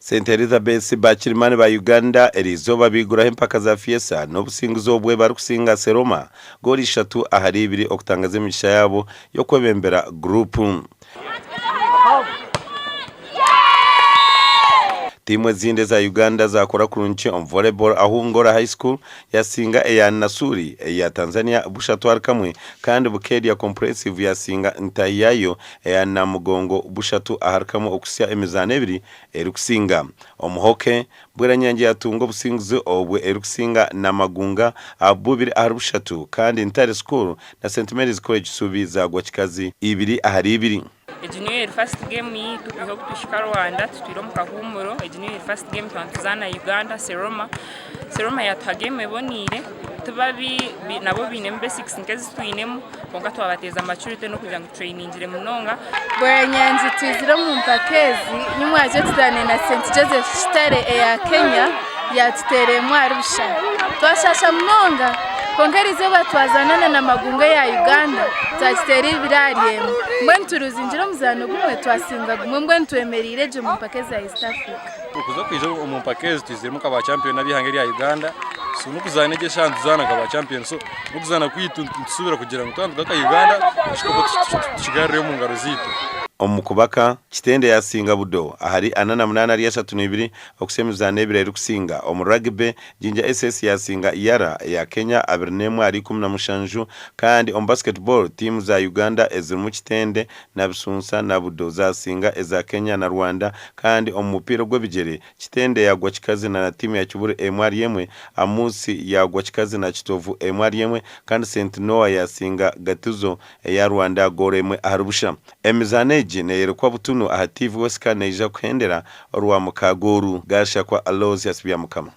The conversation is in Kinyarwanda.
St Elizabeth bakirimani ba Uganda erizoba biguraho impaka za FEASSSA n'obusinguzi obwe bari kusinga Seroma goli 3 ahari 2 okutangaza emisha yabo yo kwebembera group. Timu zinde za Uganda zakora kurunchi on volleyball aho Ngora High School yasinga eya Nasuri eya Tanzania bushatwar kamwe kandi Bukedi ya Comprehensive yasinga ntayayo eya Namugongo bushatu aharkamo okusya Emizaano 2 erukusinga omuhoke Bweranyangi yatunga businguzi obwe erukusinga na Magunga abubiri ahari bushatu kandi Ntare School na St Mary's College Subi zagwa kikazi 2 ahari 2. Junior first game yi tubiho kutushika RWANDA tutiro mu kahumuro. Junior first game twantuzana Uganda Seroma yatwa game ebonire tubabi nabo bine mu basics nkezi twinemu konka twabateza maturity no kugira ngo trainingire munonga. Bweranyangi tuziro mu mpakezi nyumwaje tuzane na St Joseph Stare ya Kenya yatutere mwarusha twashasha munonga konkerize batwazanana na Magunga ya Uganda tateri birariye mwenturuzi njiro muzano gumwe twasinga gumwe mbwentuemerire je mu mpakezi ya East Africa ukuza kwije mu mpakezi tuzirimo kaba champion nabihangeri ya Uganda so nukuzana nege shantuzana kaba champion so nukuzana kwitusubira kugira ngo twanduka Uganda tushigare mu ngaro zito omukubaka kitende yasinga budo ahari 88 ari 32 okusemizana 2 ari kusinga omurugby jinja SS yasinga yara ya Kenya 2 ari 17 kandi basketball team za Uganda eziri mu kitende na bisunsa na budo zasinga eza Kenya na Rwanda kandi omupira gw'ebigere kitende yagwa kikazi na team ya Kiburu emwari yemwe amusi yagwa kikazi na Kitovu emwari yemwe kandi St Noah yasinga gatuzo ya Rwanda goremwe aharubusha Emizaano neyero kwa butunu ahativu wesika neja kuhendera orwa mukagoru gasha kwa Alozi yasibya mukama.